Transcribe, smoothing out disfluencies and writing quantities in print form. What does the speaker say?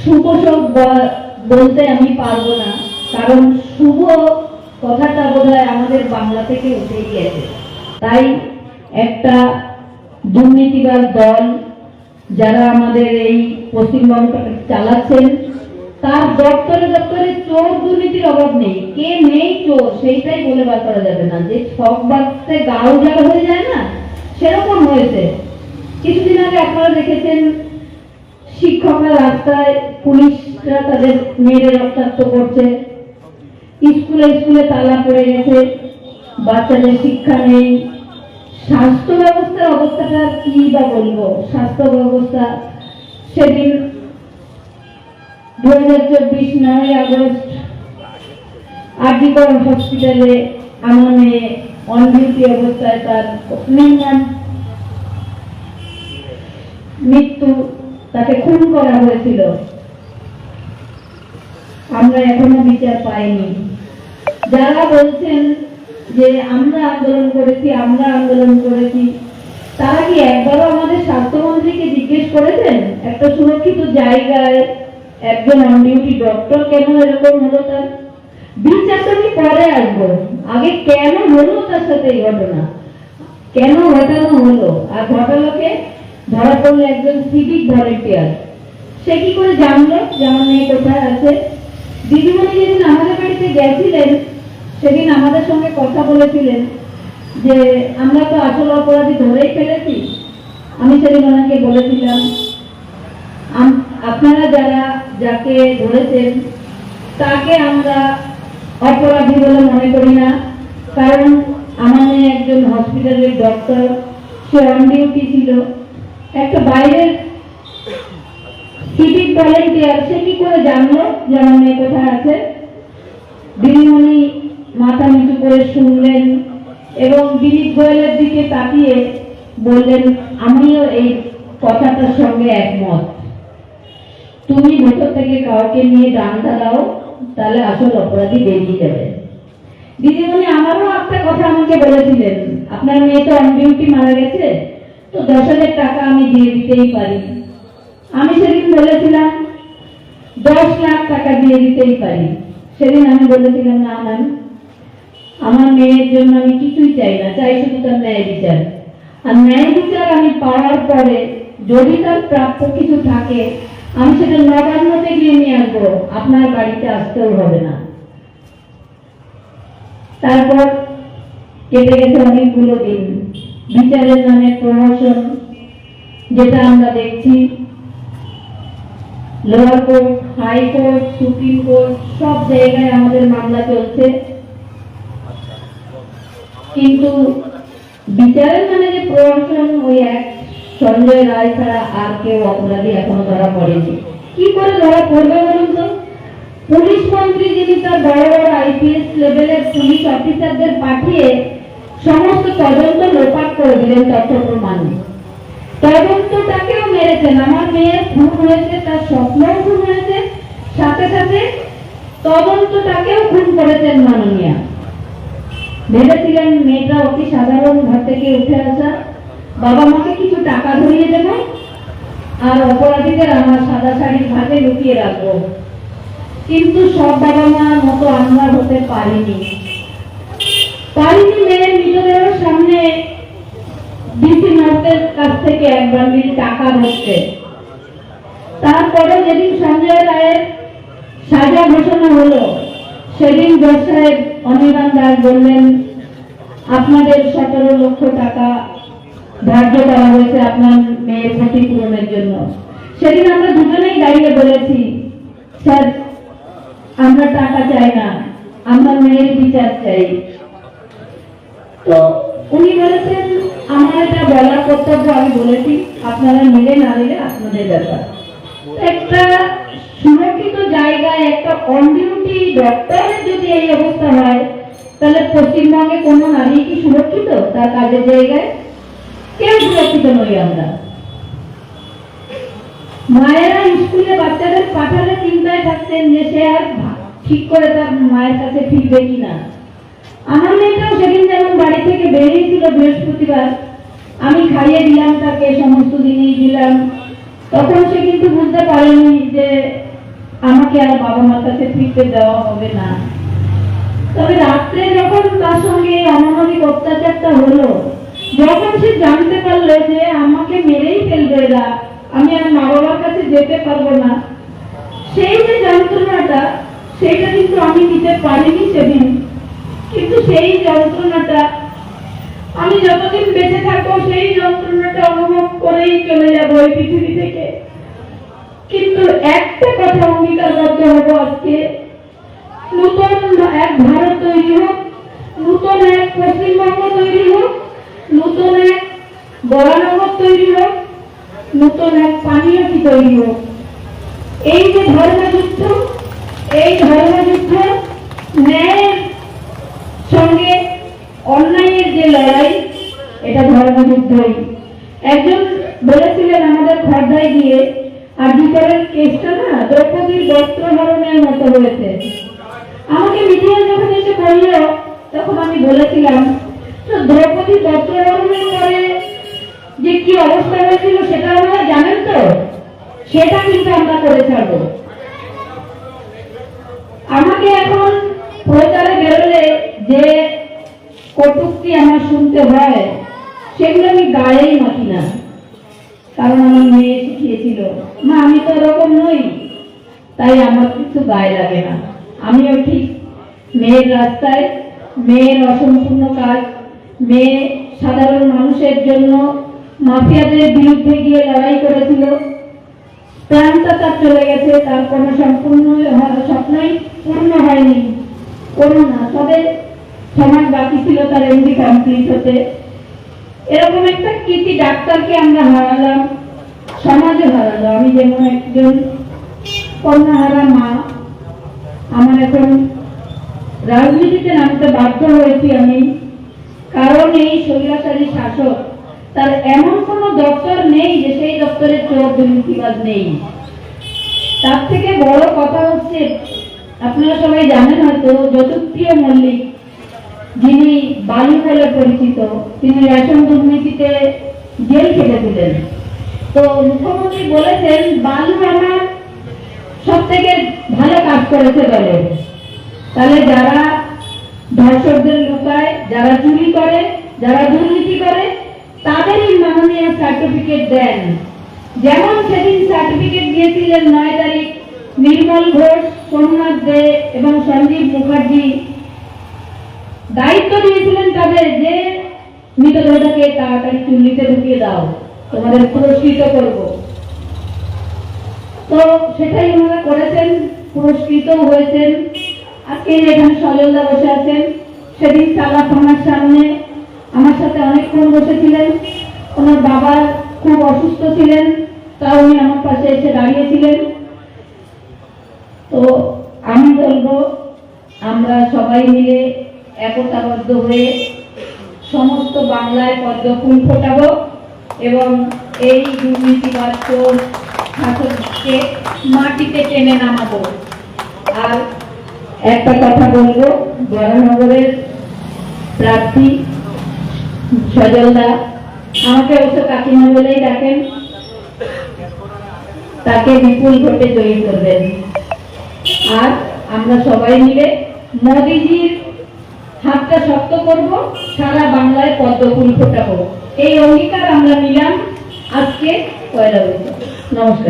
শুভ শোক বলতে আমি পারবো না, কারণ শুভ কথাটা বোধহয় আমাদের বাংলা থেকে উঠে গিয়েছে। তাই একটা দুর্নীতিবাজ দল যারা আমাদের এই পশ্চিমবঙ্গটাকে চালাচ্ছেন, তার দপ্তরে দপ্তরে চোর দুর্নীতির অভাব নেই। কে নেই চোর সেইটাই বলে বার করা যাবে না। যে ছক বাঁধতে গাও জাল হয়ে যায় না, সেরকম হয়েছে। কিছুদিন আগে আপনারা দেখেছেন শিক্ষকরা রাস্তায়, পুলিশরা তাদের মেয়েদের রক্তাক্ত করছে, স্কুলে স্কুলে তালা পড়ে গেছে, বাচ্চাদের শিক্ষা নেই। স্বাস্থ্য ব্যবস্থার অবস্থাটা কি বা বলবো। স্বাস্থ্য ব্যবস্থা সেদিন 2024 9 আগস্ট আরজিকর হসপিটালে আমার মেয়ে অন ডিউটি অবস্থায় তার নির্মম মৃত্যু, তাকে খুন করা হয়েছিল। আমরা এখনো বিচার পাইনি। যারা বলছেন যে আমরা আন্দোলন করেছি, তারা কি একবারও আমাদের স্বাস্থ্যমন্ত্রীকে জিজ্ঞেস করেছেন একটা সুরক্ষিত জায়গায় একজন অন ডিউটি ডক্টর কেন এরকম হলো? তার বিচারটা আমি পরে আসবো, আগে কেন হলো তার সাথে এই ঘটনা, কেন ঘটানো হলো। আর ঘটালোকে ধরা পড়লো একজন সিভিক ভলেন্টিয়ার। সে কি করে জানলো যে আমার মেয়ে কোথায় আছে? দিদিমণি যেদিন আমাদের বাড়িতে গেছিলেন, সেদিন আমাদের সঙ্গে কথা বলেছিলেন যে আমরা তো আসল অপরাধী ধরেই ফেলেছি। আমি সেদিন ওনাকে বলেছিলাম, আপনারা যাকে ধরেছেন তাকে আমরা অপরাধী বলে মনে করি না, কারণ আমার মেয়ে একজন হসপিটালের ডক্টর, সে অন ডিউটি ছিল। একটা বাইরের সিভিক ভলেন্টিয়ার সে কি করে জানলো যে আমার মেয়ে কোথায় আছে? দিদিমণি মাথা নিচু করে শুনলেন এবং দিলীপ গোয়েলের দিকে তাকিয়ে বললেন, আমিও এই কথাটার সঙ্গে একমত। তুমি ভেতর থেকে কাউকে নিয়ে ডান্ডা দাও, তাহলে আসল অপরাধী বেরিয়ে যাবে। দিদিমণি আমারও একটা কথা আমাকে বলেছিলেন, আপনার মেয়ে তো অন ডিউটি মারা গেছে, তো 10,000 টাকা আমি দিয়ে দিতেই পারি। আমি সেদিন বলেছিলাম 10 লাখ টাকা দিয়ে দিতেই পারি। সেদিন আমি বলেছিলাম, না ম্যাম, আমার মেয়ের জন্য আমি কিছুই চাই না, চাই শুধু তার ন্যায় বিচার। আর ন্যায় বিচার আমি পাওয়ার পরে যদি তার প্রাপ্য কিছু থাকে, আমি সেটা নবান্নতে গিয়ে নিয়ে আসবো, আপনার বাড়িতে আসতেও হবে না। তারপর কেটে গেছে অনেকগুলো দিন। বিচারের নামে প্রহসন, যেটা আমরা দেখছি lower court, high court, supreme court, সব জায়গায় আমাদের মামলা চলছে। কিন্তু বিচারের মানে যে প্রহসন, ওই এক সঞ্জয় রায় ছাড়া আর কেউ অপরাধী এখনো ধরা পড়েনি। কি করে ধরা পড়বে বলুন তো? পুলিশ মন্ত্রী যিনি তার বড় বড় আইপিএস লেভেলের পুলিশ অফিসারদের পাঠিয়ে সমস্ত তদন্ত লোপাট করে দিলেন তথ্য প্রমাণে। তদন্তটাকেও মেরেছেন। আমার মেয়ের খুন হয়েছে, তার স্বপ্নও খুন হয়েছে, সাথে সাথে তদন্তটাকেও খুন করেছেন মাননীয়া। ভেবেছিলেন মেয়েটা অতি সাধারণ ঘর থেকে উঠে আসা, বাবা মাকে কিছু টাকা ধরিয়ে দেব আর অপরাধীদের আমার সাদা শাড়ির ভাগে লুকিয়ে রাখবো। কিন্তু সব বাবা মার মতো আমরা হতে পারিনি। মেয়ের মৃতদেহের সামনে ডিসি নর্থের কাছ থেকে 1 বান্ডিল টাকা ধরছে। তারপরে যেদিন সঞ্জয় রায়ের সাজা ঘোষণা হলো, সেদিন জজ সাহেব অনির্বাণ দাস বললেন, আপনাদের 17 লক্ষ টাকা ধার্য করা হয়েছে আপনার মেয়ের ক্ষতিপূরণের জন্য। সেদিন আমরা দুজনেই দাঁড়িয়ে বলেছি, স্যার আমরা টাকা চাই না, আমরা মেয়ের বিচার চাই। তো উনি বলেছেন, আমার এটা বলার কর্তব্য, আমি বলেছি, আপনারা নিলে না নিলে আপনাদের ব্যাপার। একটা সুরক্ষিত জায়গায় একটা অন ডিউটি ডক্টরের যদি এই অবস্থা হয়, তাহলে পশ্চিমবঙ্গে কোনো নারী কি সুরক্ষিত তার কাজের জায়গায়? কেউ সুরক্ষিত নই আমরা। মায়েরা স্কুলে বাচ্চাদের পাঠালে চিন্তায় থাকতেন যে সে আর ঠিক করে তার মায়ের কাছে ফিরবে কিনা। আমার মেয়েটাও সেদিন যেমন বাড়ি থেকে বেরিয়েছিল বৃহস্পতিবার, আমি খাইয়ে দিলাম তাকে, সমস্ত জিনিস দিলাম, তখন সে কিন্তু বুঝতে পারেনি যে আমাকে আর বাবা মার কাছে ফিরতে দেওয়া হবে না। তবে রাত্রে যখন তার সঙ্গে অমানবিক অত্যাচারটা হলো, যখন সে জানতে পারলো যে আমাকে মেরেই ফেলবে এরা, আমি আর মা বাবার কাছে যেতে পারবো না, সেই যে যন্ত্রণাটা, সেটা কিন্তু আমি নিতে পারিনি সেদিন। কিন্তু সেই যন্ত্রণাটা আমি যতদিন বেঁচে থাকবো সেই যন্ত্রণাটা অনুভব করেই চলে যাবো এই পৃথিবী থেকে। কিন্তু একটা কথা অঙ্গীকারবদ্ধ হবো আজকে, নতুন এক ভারত তৈরি হোক, নতুন এক পশ্চিমবঙ্গ তৈরি হোক, নতুন এক বরানগর তৈরি হোক, নতুন এক পানীয়টি তৈরি হোক। এই যে ধর্মযুদ্ধ, এই ধর্মযুদ্ধ ন্যায়ের সঙ্গে অন্যায়ের যে লড়াই, এটা ধর্মযুদ্ধই। একজন বলেছিলেন আমাদের খর্দায় গিয়ে, আর ভিতরের কেসটা না দ্রৌপদীর বস্ত্রহরণের মতো হয়েছে। আমাকে মিডিয়া যখন এসে বলল, তখন আমি বলেছিলাম তো দ্রৌপদী বস্ত্রহরণের পরে যে কি অবস্থা হয়েছিল সেটা আপনারা জানেন তো, সেটা কিন্তু আমরা করে ছাড়বো। আমাকে এখন প্রচারে বেরোলে যে কটূক্তি আমার শুনতে হয়, সেগুলো আমি গায়েই মাখি না। কারণ আমার মেয়ে শিখিয়েছিল, মা আমি তো এরকম নই, তাই আমার কিছু গায়ে লাগে না। আমিও ঠিক মেয়ের রাস্তায়, মেয়ের অসম্পূর্ণ কাজ, মেয়ে সাধারণ মানুষের জন্য মাফিয়াদের বিরুদ্ধে গিয়ে লড়াই করেছিল, প্রাণটা তার চলে গেছে, তার কোনো সম্পূর্ণ স্বপ্নই পূর্ণ হয়নি, কোনো না, তবে সমাজ বাকি ছিল তার এমডি কমপ্লিট হতে। এরকম একটা কৃতি ডাক্তারকে আমরা হারালাম, সমাজে হারালো। আমি যেমন একজন কন্যাহারা মা, আমার এখন রাজনীতিতে নামতে বাধ্য হয়েছি আমি, কারণ এই স্বৈরাচারী শাসক, তার এমন কোনো দপ্তর নেই যে সেই দপ্তরে চোর দুর্নীতিবাজ নেই। তার থেকে বড় কথা হচ্ছে, আপনারা সবাই জানেন হয়তো, যতুপ্রিয় মল্লিক, যিনি বালু বলে পরিচিত, তিনি রেশন দুর্নীতিতে জেল খেটেছিলেন। তো মুখ্যমন্ত্রী বলেছেন বালু আমার সব থেকে ভালো কাজ করেছে দলে। তাহলে যারা ধর্ষকদের লুকায়, যারা চুরি করে, যারা দুর্নীতি করে, তাদেরই মাননীয় সার্টিফিকেট দেন। যেমন সেদিন সার্টিফিকেট দিয়েছিলেন 9 তারিখ নির্মল ঘোষ, সোমনাথ দে এবং সঞ্জীব মুখার্জি, দায়িত্ব দিয়েছিলেন তাদের যে মৃতদেহটাকে তাড়াতাড়ি চুল্লিতে ঢুকিয়ে দাও, তোমাদের পুরস্কৃত করব। তো সেটাই ওনারা করেছেন, পুরস্কৃত হয়েছেন। আজকে এখানে সজলদা বসে আছেন, সেদিন চালা থানার সামনে আমার সাথে অনেকক্ষণ বসেছিলেন। ওনার বাবা খুব অসুস্থ ছিলেন, তাও উনি আমার পাশে এসে দাঁড়িয়েছিলেন। তো আমি বলবো, আমরা সবাই মিলে একতাবদ্ধ হয়ে সমস্ত বাংলায় পদ্ম ফুল ফোটাবো এবং এই দুর্নীতিবাদ শাসককে মাটিতে টেনে নামাবো। আর একটা কথা বলবো, বরানগরের প্রার্থী সজলদা, আমাকে অবশ্য কাকিমা বলেই ডাকেন, তাকে বিপুল ভোটে জয়ী করবেন। আর আমরা সবাই মিলে মোদিজির হাতটা শক্ত করব, সারা বাংলায় পদ্ম ফুল ফোটাবো। এই অঙ্গীকার আমরা নিলাম আজকে 1 বৈশাখ। নমস্কার।